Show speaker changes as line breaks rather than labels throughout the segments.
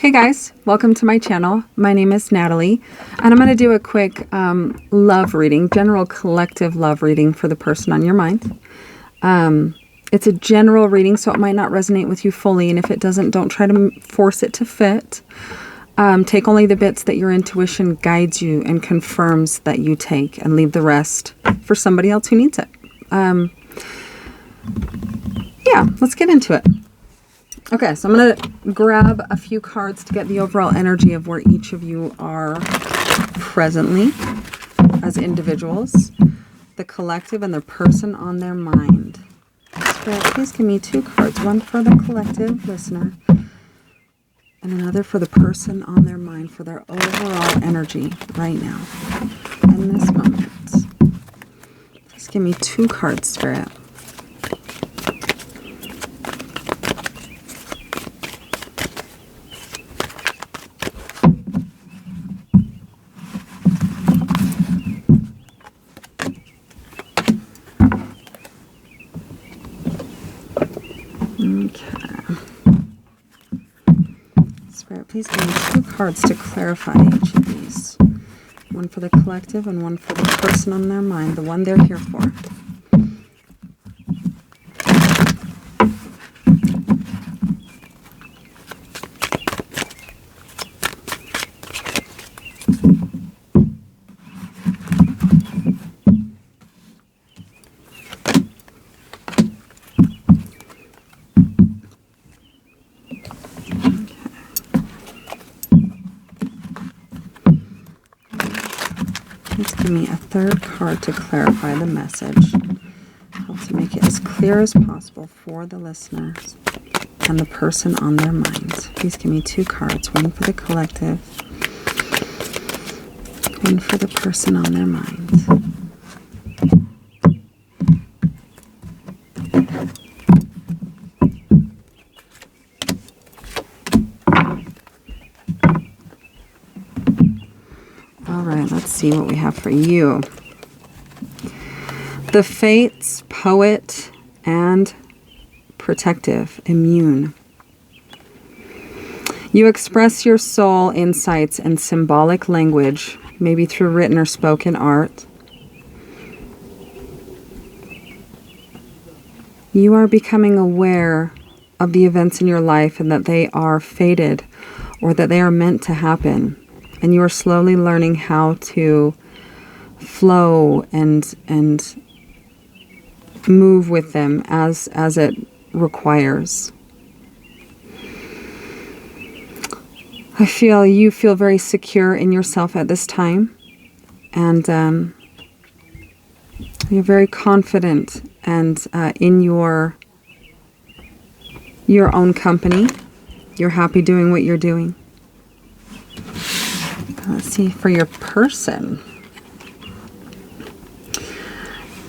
Hey guys, welcome to my channel. My name is Natalie, and I'm going to do a quick love reading, general collective love reading for the person on your mind. It's a general reading, so it might not resonate with you fully, and if it doesn't, don't try to force it to fit. Take only the bits that your intuition guides you and confirms that you take, and leave the rest for somebody else who needs it. Yeah, let's get into it. Okay, so I'm going to grab a few cards to get the overall energy of where each of you are presently as individuals, the collective, and the person on their mind. Spirit, please give me two cards, one for the collective listener and another for the person on their mind for their overall energy right now, in this moment. Please give me two cards, Spirit. Okay. Spirit, please give me two cards to clarify each of these. One for the collective and one for the person on their mind, the one they're here for. Please give me a third card to clarify the message. Help to make it as clear as possible for the listeners and the person on their minds. Please give me two cards, one for the collective, one for the person on their minds. Let's see what we have for you. The Fates, Poet, and Protective, Immune. You express your soul insights in symbolic language, maybe through written or spoken art. You are becoming aware of the events in your life and that they are fated or that they are meant to happen. And you are slowly learning how to flow and move with them as it requires. I feel you feel very secure in yourself at this time, and you're very confident and in your own company. You're happy doing what you're doing. Let's see, for your person.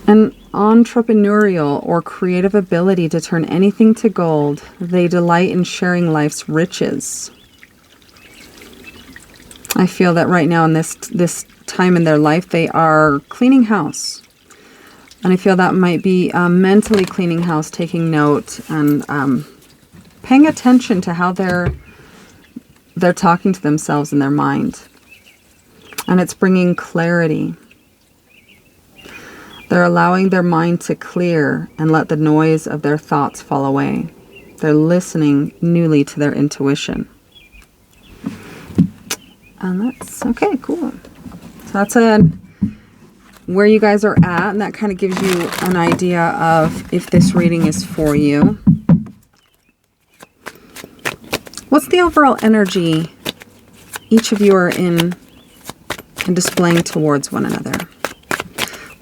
An entrepreneurial or creative ability to turn anything to gold. They delight in sharing life's riches. I feel that right now in this time in their life, they are cleaning house. And I feel that might be mentally cleaning house, taking note and paying attention to how they're talking to themselves in their mind. And it's bringing clarity. They're allowing their mind to clear and let the noise of their thoughts fall away. They're listening newly to their intuition. And that's okay, cool. So that's where you guys are at, and that kind of gives you an idea of if this reading is for you. What's the overall energy each of you are in and displaying towards one another?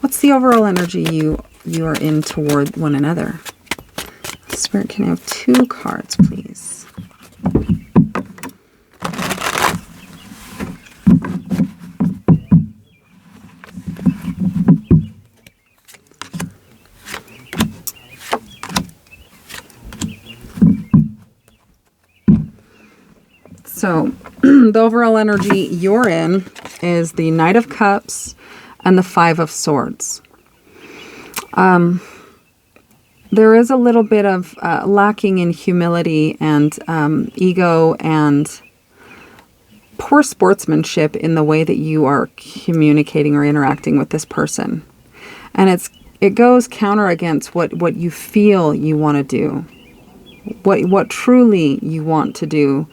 What's the overall energy you are in toward one another? Spirit, can I have two cards, please? So the overall energy you're in is the Knight of Cups and the Five of Swords. There is a little bit of lacking in humility and ego and poor sportsmanship in the way that you are communicating or interacting with this person. And it goes counter against what you feel you want to do. What truly you want to do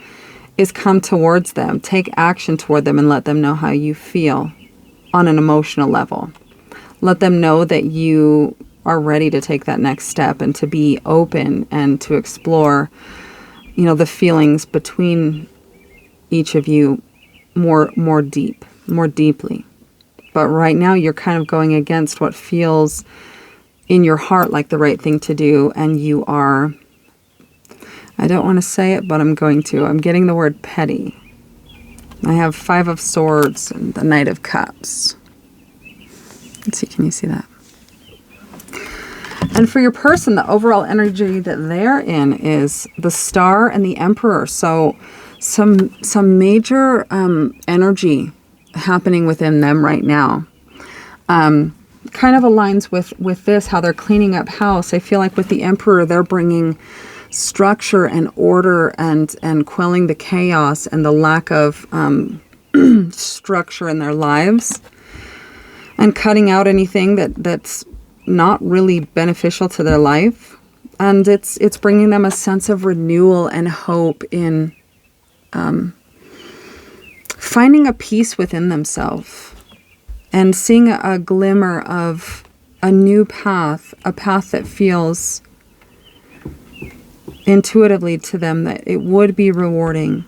is come towards them, take action toward them, and let them know how you feel on an emotional level. Let them know that you are ready to take that next step and to be open and to explore, the feelings between each of you more deeply. But right now you're kind of going against what feels in your heart like the right thing to do, and you are, I don't want to say it, but I'm going to. I'm getting the word petty. I have 5 of Swords and the Knight of Cups. Let's see, can you see that? And for your person, the overall energy that they're in is the Star and the Emperor. So some major energy happening within them right now. Kind of aligns with this, how they're cleaning up house. I feel like with the Emperor, they're bringing structure and order and quelling the chaos and the lack of structure in their lives, and cutting out anything that's not really beneficial to their life. And it's bringing them a sense of renewal and hope in finding a peace within themselves and seeing a glimmer of a new path, a path that feels intuitively to them that it would be rewarding.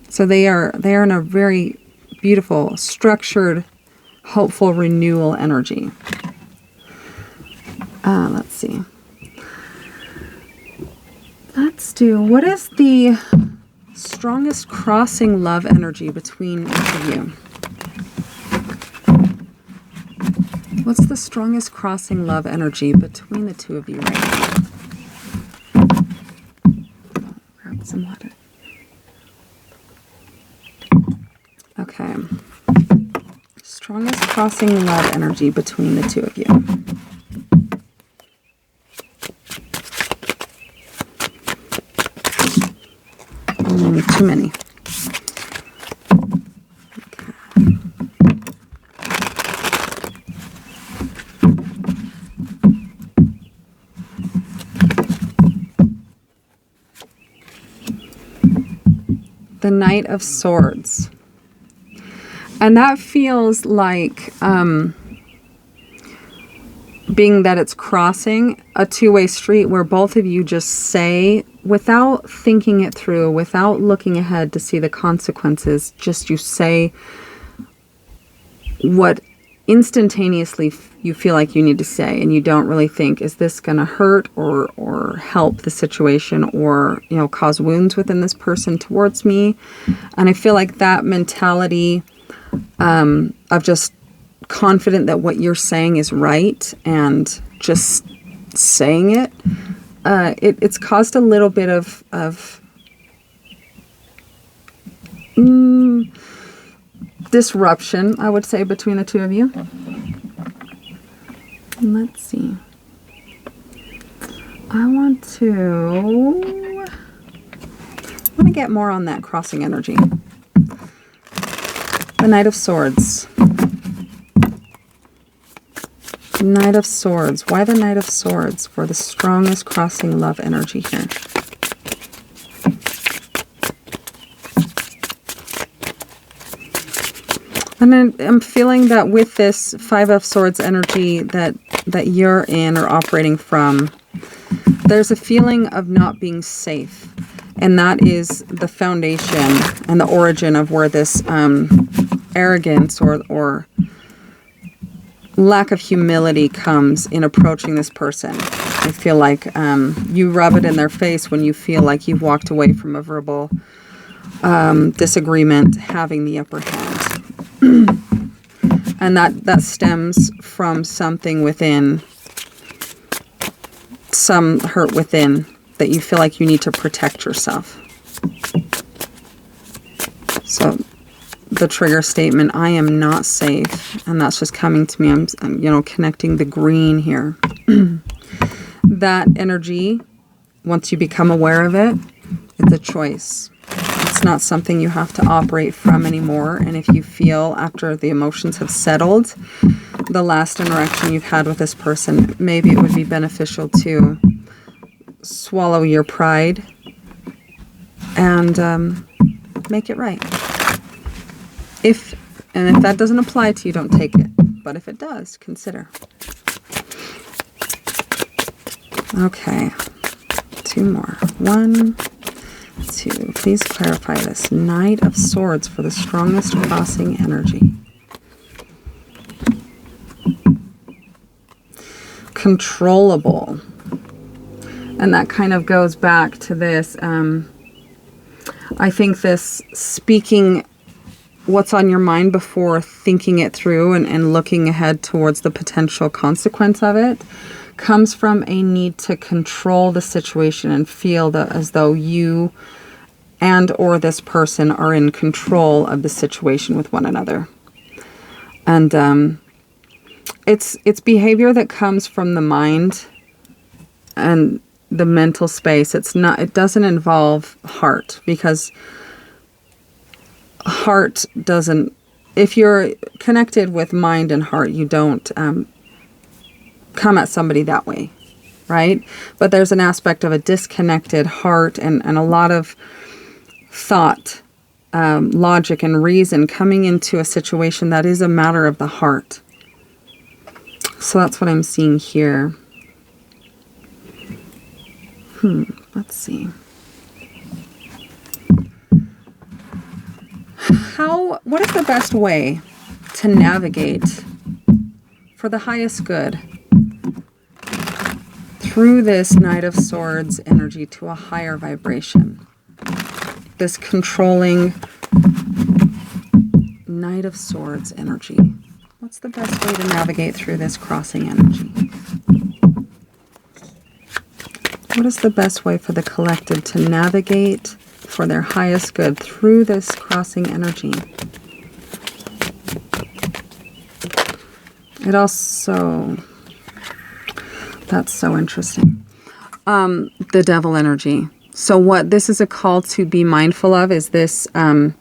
So they are in a very beautiful, structured, hopeful renewal energy. Let's see. Let's do, what is the strongest crossing love energy between each of you? What's the strongest crossing love energy between the two of you right now? Grab some water. Okay. Strongest crossing love energy between the two of you. Too many. The Knight of Swords. And that feels like, being that it's crossing a two-way street where both of you just say, without thinking it through, without looking ahead to see the consequences, just you say what instantaneously you feel like you need to say, and you don't really think, is this going to hurt or help the situation, or cause wounds within this person towards me. And I feel like that mentality of just confident that what you're saying is right and just saying it, it's caused a little bit of disruption, I would say, between the two of you. Let's see. I want to get more on that crossing energy. The Knight of Swords. Knight of Swords. Why the Knight of Swords for the strongest crossing love energy here? And I'm feeling that with this 5 of Swords energy that you're in or operating from, there's a feeling of not being safe. And that is the foundation and the origin of where this arrogance or lack of humility comes in approaching this person. I feel like you rub it in their face when you feel like you've walked away from a verbal disagreement having the upper hand. And that stems from something within, some hurt within, that you feel like you need to protect yourself. So the trigger statement, I am not safe, and that's just coming to me. I'm connecting the green here. That energy, once you become aware of it, it's a choice. It's not something you have to operate from anymore. And if you feel after the emotions have settled, the last interaction you've had with this person, maybe it would be beneficial to swallow your pride and make it right. If that doesn't apply to you, don't take it. But if it does, consider. Okay, 2 more. 1, 2. Please clarify this. Knight of Swords for the strongest crossing energy. Controllable. And that kind of goes back to this. I think this speaking what's on your mind before thinking it through and looking ahead towards the potential consequence of it comes from a need to control the situation and feel as though you and or this person are in control of the situation with one another. And it's behavior that comes from the mind and the mental space. It doesn't involve heart, because heart doesn't, if you're connected with mind and heart, you don't come at somebody that way, right? But there's an aspect of a disconnected heart and a lot of thought, logic and reason coming into a situation that is a matter of the heart. So that's what I'm seeing here. Let's see. What is the best way to navigate for the highest good through this Knight of Swords energy to a higher vibration? This controlling Knight of Swords energy. What's the best way to navigate through this crossing energy? What is the best way for the collective to navigate for their highest good through this crossing energy? It also, that's so interesting. The Devil energy. So what this is a call to be mindful of is this, the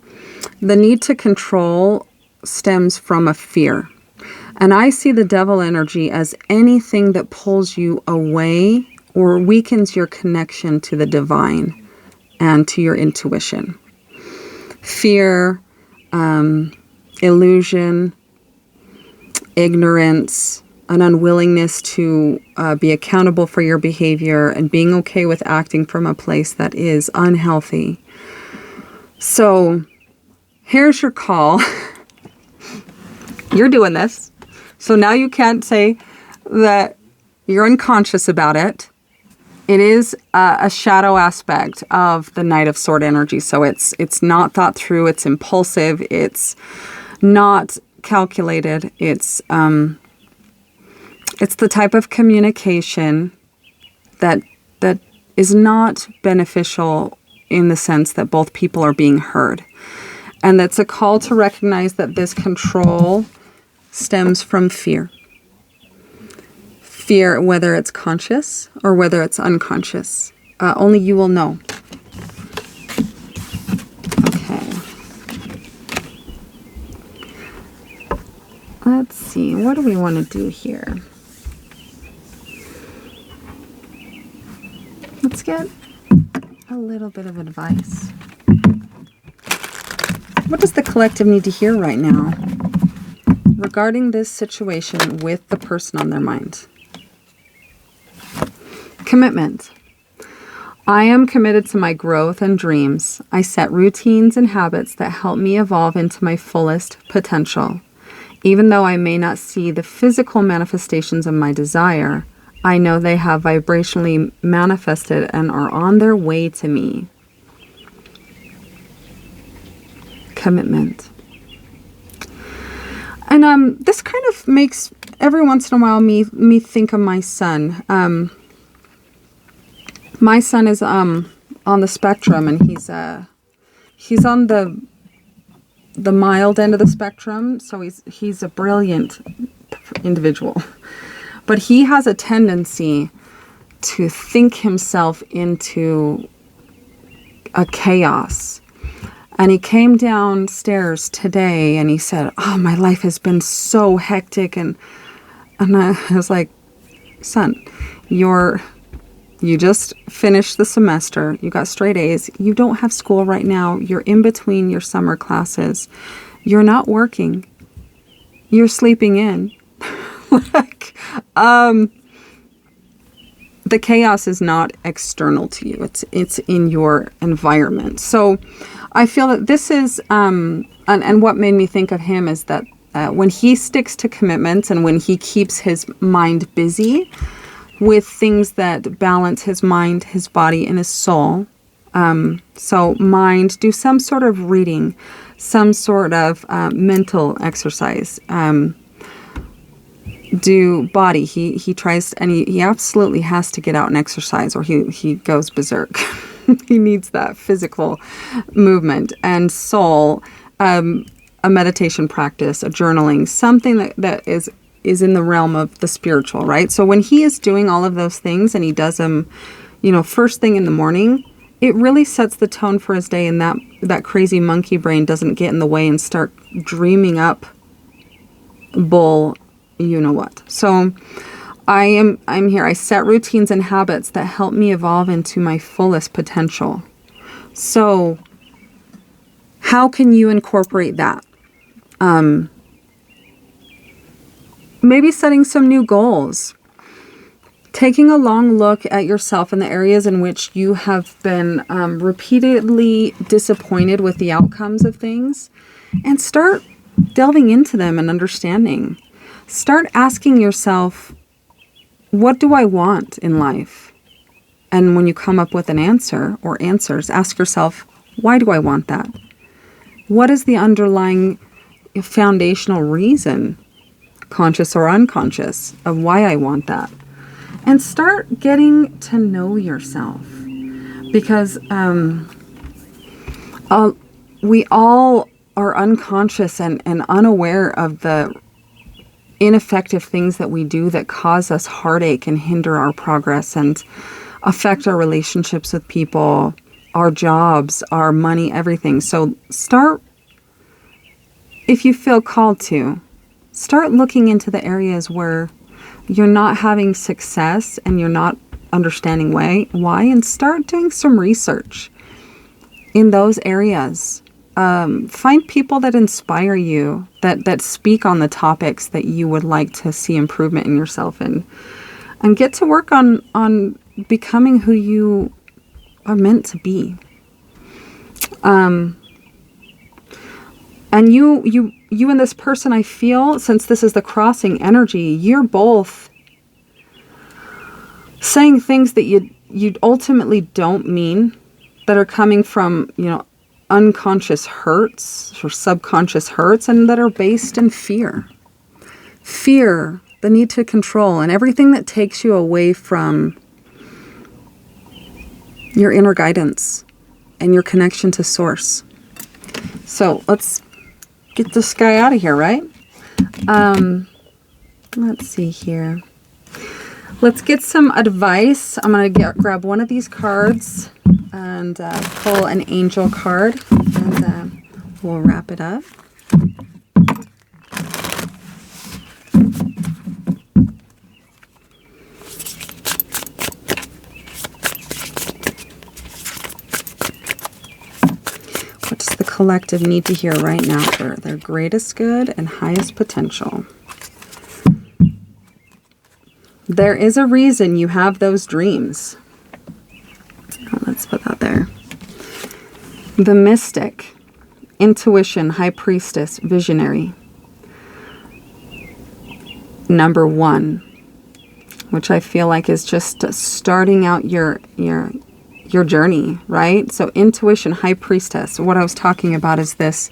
need to control stems from a fear. And I see the Devil energy as anything that pulls you away or weakens your connection to the divine and to your intuition. Fear, illusion, ignorance, an unwillingness to be accountable for your behavior, and being okay with acting from a place that is unhealthy. So here's your call. You're doing this. So now you can't say that you're unconscious about it. It is a shadow aspect of the Knight of Sword energy. So it's not thought through. It's impulsive. It's not calculated. It's the type of communication that is not beneficial in the sense that both people are being heard. And that's a call to recognize that this control stems from fear. Fear, whether it's conscious or whether it's unconscious. Only you will know. Okay. Let's see. What do we want to do here? Let's get a little bit of advice. What does the collective need to hear right now regarding this situation with the person on their mind? Commitment. I am committed to my growth and dreams. I set routines and habits that help me evolve into my fullest potential. Even though I may not see the physical manifestations of my desire, I know they have vibrationally manifested and are on their way to me. Commitment. And this kind of makes every once in a while me think of my son. My son is on the spectrum, and he's on the mild end of the spectrum, so he's a brilliant individual. But he has a tendency to think himself into a chaos. And he came downstairs today and he said, "Oh, my life has been so hectic." And I was like, "Son, you just finished the semester. You got straight A's. You don't have school right now. You're in between your summer classes. You're not working. You're sleeping in." Like, the chaos is not external to you. It's in your environment. So I feel that this is, and what made me think of him is that when he sticks to commitments and when he keeps his mind busy with things that balance his mind, his body, and his soul. So mind, do some sort of reading, some sort of mental exercise. Do body. He tries, and he absolutely has to get out and exercise or he goes berserk. He needs that physical movement. And soul, a meditation practice, a journaling, something that is in the realm of the spiritual, right? So when he is doing all of those things and he does them, first thing in the morning, it really sets the tone for his day, and that crazy monkey brain doesn't get in the way and start dreaming up bull, you know what. So I'm here. I set routines and habits that help me evolve into my fullest potential. So how can you incorporate that? Maybe setting some new goals. Taking a long look at yourself and the areas in which you have been repeatedly disappointed with the outcomes of things, and start delving into them and understanding. Start asking yourself, what do I want in life? And when you come up with an answer or answers, ask yourself, why do I want that? What is the underlying foundational reason, conscious or unconscious, of why I want that? And start getting to know yourself, because we all are unconscious and unaware of the ineffective things that we do that cause us heartache and hinder our progress and affect our relationships with people, our jobs, our money, everything. So start, if you feel called to, start looking into the areas where you're not having success and you're not understanding why, and start doing some research in those areas. Find people that inspire you, that speak on the topics that you would like to see improvement in yourself in, and get to work on becoming who you are meant to be. And you and this person, I feel, since this is the crossing energy, you're both saying things that you ultimately don't mean, that are coming from, unconscious hurts or subconscious hurts, and that are based in fear. Fear, the need to control, and everything that takes you away from your inner guidance and your connection to source. So let's get this guy out of here, right? Let's see here. Let's get some advice. I'm going to grab one of these cards and pull an angel card, and we'll wrap it up. What does the collective need to hear right now for their greatest good and highest potential? There is a reason you have those dreams. Oh, let's put that there. The mystic, intuition, high priestess, visionary. Number 1, which I feel like is just starting out your journey, right? So intuition, high priestess. What I was talking about is this.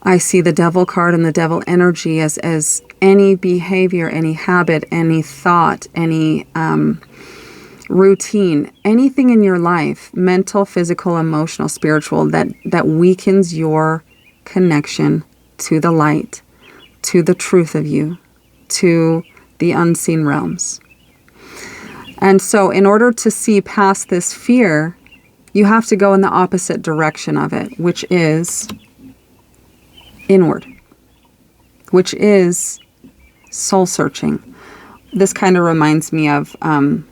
I see the devil card and the devil energy as any behavior, any habit, any thought, any routine, anything in your life, mental, physical, emotional, spiritual, that weakens your connection to the light, to the truth of you, to the unseen realms. And so in order to see past this fear, You have to go in the opposite direction of it, which is inward, which is soul searching. This kind of reminds me of the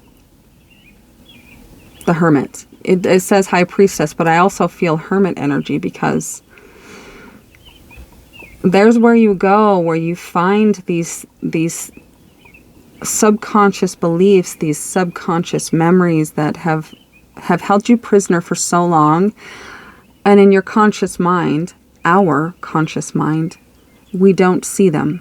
hermit. It says high priestess, but I also feel hermit energy, because there's where you go, where you find these subconscious beliefs, these subconscious memories that have held you prisoner for so long. And in your conscious mind, our conscious mind, we don't see them.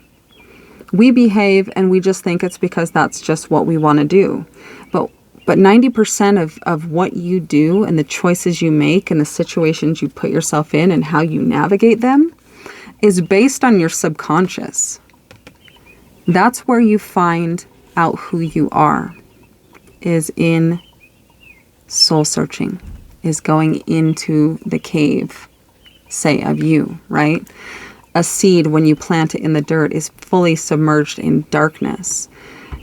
We behave and we just think it's because that's just what we want to do. But 90% of what you do and the choices you make and the situations you put yourself in and how you navigate them is based on your subconscious. That's where you find out who you are, is in soul searching, is going into the cave, say, of you, right? A seed, when you plant it in the dirt, is fully submerged in darkness.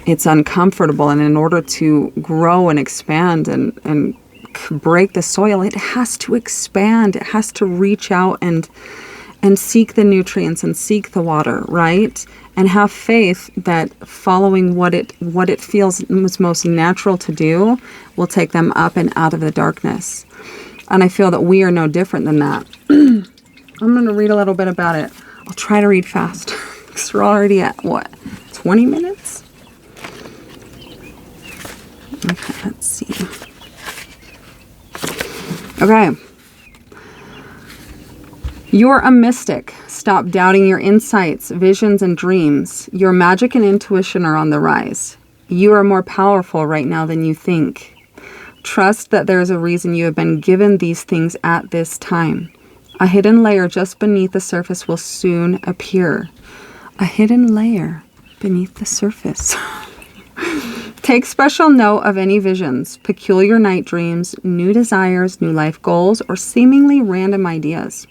It's uncomfortable, and in order to grow and expand and break the soil, it has to expand. It has to reach out and seek the nutrients and seek the water, right? And have faith that following what it feels is most natural to do will take them up and out of the darkness. And I feel that we are no different than that. I'm going to read a little bit about it. I'll try to read fast, because we're already at, 20 minutes? Okay, let's see. Okay. You're a mystic. Stop doubting your insights, visions, and dreams. Your magic and intuition are on the rise. You are more powerful right now than you think. Trust that there is a reason you have been given these things at this time. A hidden layer just beneath the surface will soon appear. A hidden layer beneath the surface. Take special note of any visions, peculiar night dreams, new desires, new life goals, or seemingly random ideas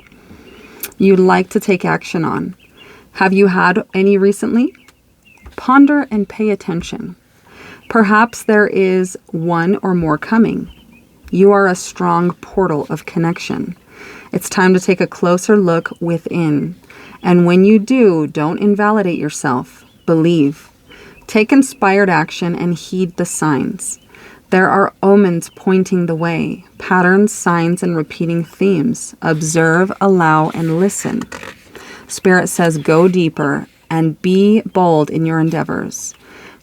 you'd like to take action on. Have you had any recently? Ponder and pay attention. Perhaps there is one or more coming. You are a strong portal of connection. It's time to take a closer look within. And when you do, don't invalidate yourself. Believe. Take inspired action and heed the signs. There are omens pointing the way, patterns, signs, and repeating themes. Observe, allow, and listen. Spirit says go deeper and be bold in your endeavors.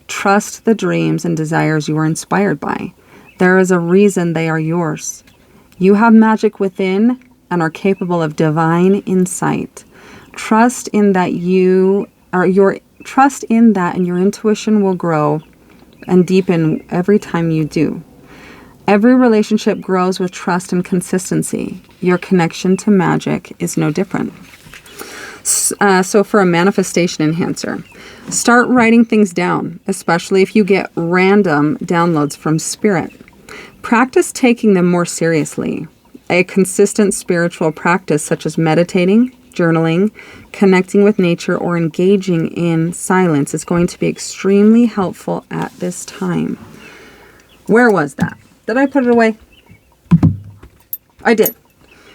Trust the dreams and desires you are inspired by. There is a reason they are yours. You have magic within and are capable of divine insight. Trust in that and your intuition will grow and deepen every time you do. Every relationship grows with trust and consistency. Your connection to magic is no different. So for a manifestation enhancer, start writing things down, especially if you get random downloads from Spirit. Practice taking them more seriously. A consistent spiritual practice such as meditating, journaling, connecting with nature, or engaging in silence is going to be extremely helpful at this time. Where was that? Did I put it away? I did.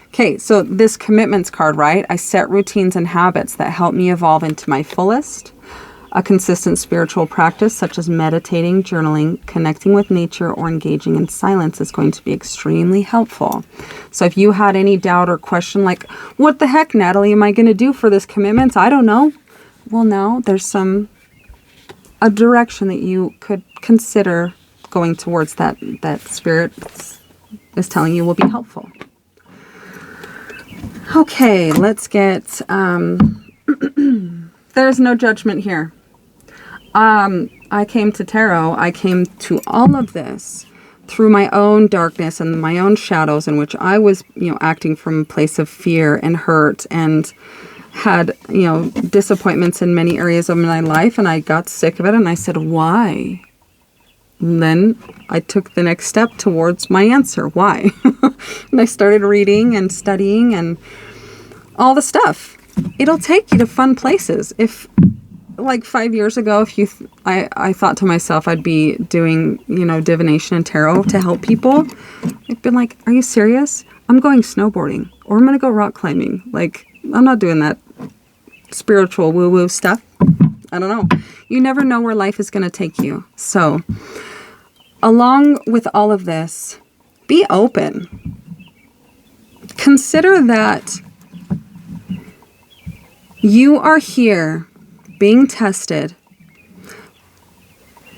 Okay, so this commitments card, right? I set routines and habits that help me evolve into my fullest. A consistent spiritual practice such as meditating, journaling, connecting with nature, or engaging in silence is going to be extremely helpful. So if you had any doubt or question like, what the heck, Natalie, am I going to do for this commitment? I don't know. Well, now there's a direction that you could consider going towards that Spirit is telling you will be helpful. Okay, let's get, there's no judgment here. I came to tarot. I came to all of this through my own darkness and my own shadows in which I was, acting from a place of fear and hurt and had, disappointments in many areas of my life. And I got sick of it and I said, why? And then I took the next step towards my answer. Why? And I started reading and studying and all the stuff. It'll take you to fun places. like 5 years ago, if you, I thought to myself I'd be doing, divination and tarot to help people, I'd been like, are you serious? I'm going snowboarding or I'm going to go rock climbing. Like, I'm not doing that spiritual woo-woo stuff. I don't know. You never know where life is going to take you. So, along with all of this, be open. Consider that you are here being tested.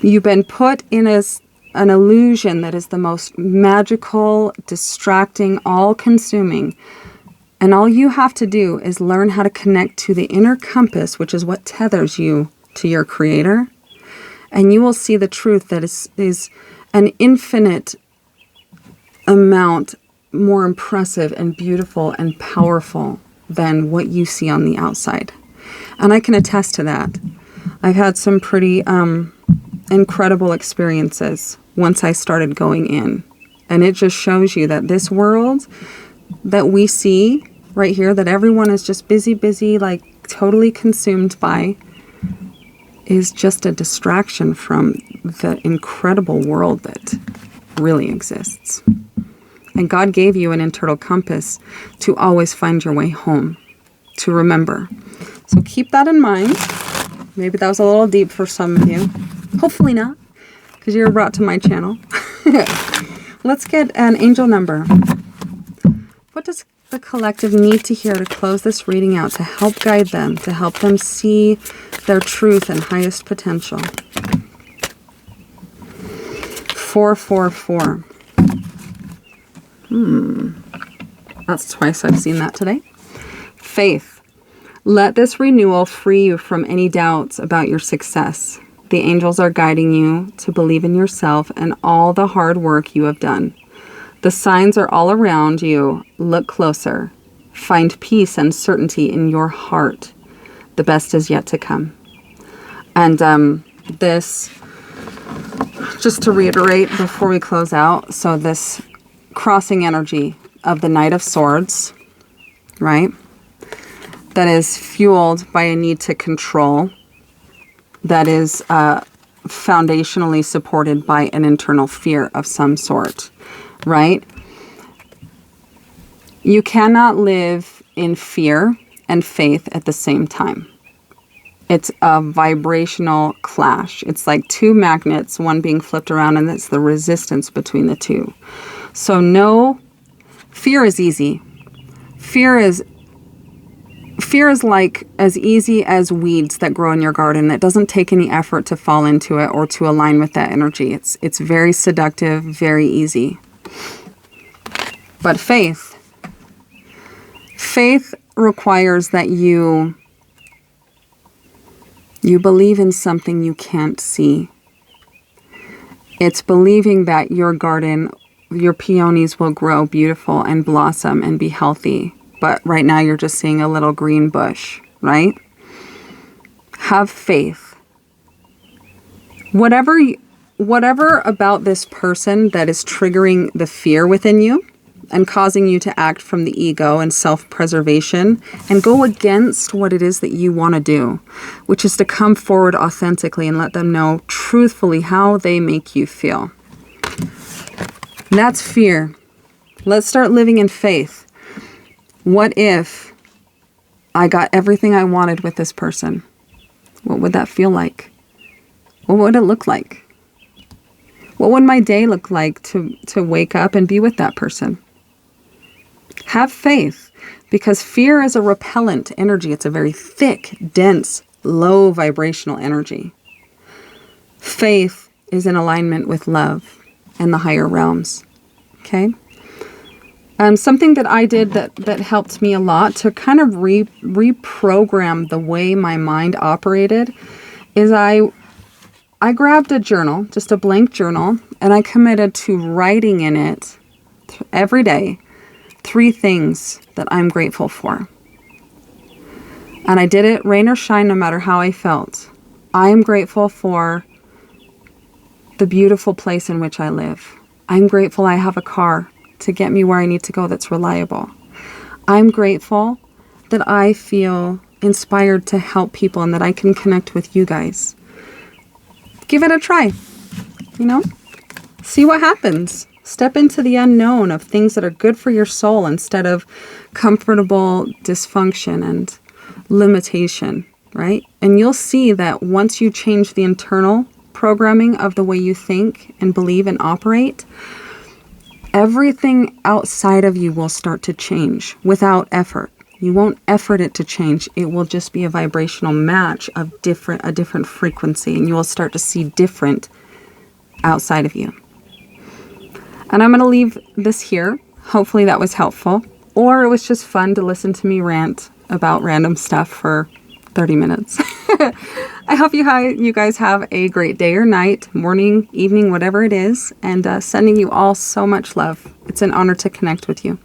You've been put in an illusion that is the most magical, distracting, all-consuming. And all you have to do is learn how to connect to the inner compass, which is what tethers you to your Creator. And you will see the truth that is an infinite amount more impressive and beautiful and powerful than what you see on the outside. And I can attest to that. I've had some pretty incredible experiences once I started going in. And it just shows you that this world that we see right here, that everyone is just busy, like totally consumed by, is just a distraction from the incredible world that really exists. And God gave you an internal compass to always find your way home, to remember. So keep that in mind. Maybe that was a little deep for some of you. Hopefully not, because you were brought to my channel. Let's get an angel number. What does the collective need to hear to close this reading out, to help guide them, to help them see their truth and highest potential? 444. That's twice I've seen that today. Faith. Let this renewal free you from any doubts about your success. The angels are guiding you to believe in yourself and all the hard work you have done. The signs are all around you. Look closer. Find peace and certainty in your heart. The best is yet to come. And this, just to reiterate before we close out, so this crossing energy of the Knight of Swords, right? That is fueled by a need to control, that is foundationally supported by an internal fear of some sort, right? You cannot live in fear and faith at the same time. It's a vibrational clash. It's like two magnets, one being flipped around, and it's the resistance between the two. So no, fear is easy. Fear is like as easy as weeds that grow in your garden. It doesn't take any effort to fall into it or to align with that energy. It's very seductive, very easy. But faith requires that you believe in something you can't see. It's believing that your garden, your peonies will grow beautiful and blossom and be healthy. But right now you're just seeing a little green bush, right? Have faith. Whatever about this person that is triggering the fear within you and causing you to act from the ego and self-preservation and go against what it is that you want to do, which is to come forward authentically and let them know truthfully how they make you feel. That's fear. Let's start living in faith. What if I got everything I wanted with this person? What would that feel like? What would it look like? What would my day look like to wake up and be with that person? Have faith, because fear is a repellent energy. It's a very thick, dense, low vibrational energy. Faith is in alignment with love and the higher realms. Okay? Something that I did that helped me a lot to kind of reprogram the way my mind operated is I grabbed a journal, just a blank journal, and I committed to writing in it every day 3 things that I'm grateful for. And I did it rain or shine, no matter how I felt. I am grateful for the beautiful place in which I live. I'm grateful I have a car to get me where I need to go that's reliable. I'm grateful that I feel inspired to help people and that I can connect with you guys. Give it a try, you know? See what happens. Step into the unknown of things that are good for your soul instead of comfortable dysfunction and limitation, right? And you'll see that once you change the internal programming of the way you think and believe and operate, everything outside of you will start to change without effort. You won't effort it to change. It will just be a vibrational match of a different frequency, and you will start to see different outside of you. And I'm going to leave this here. Hopefully that was helpful. Or it was just fun to listen to me rant about random stuff for 30 minutes. I hope you guys have a great day or night, morning, evening, whatever it is. And sending you all so much love. It's an honor to connect with you.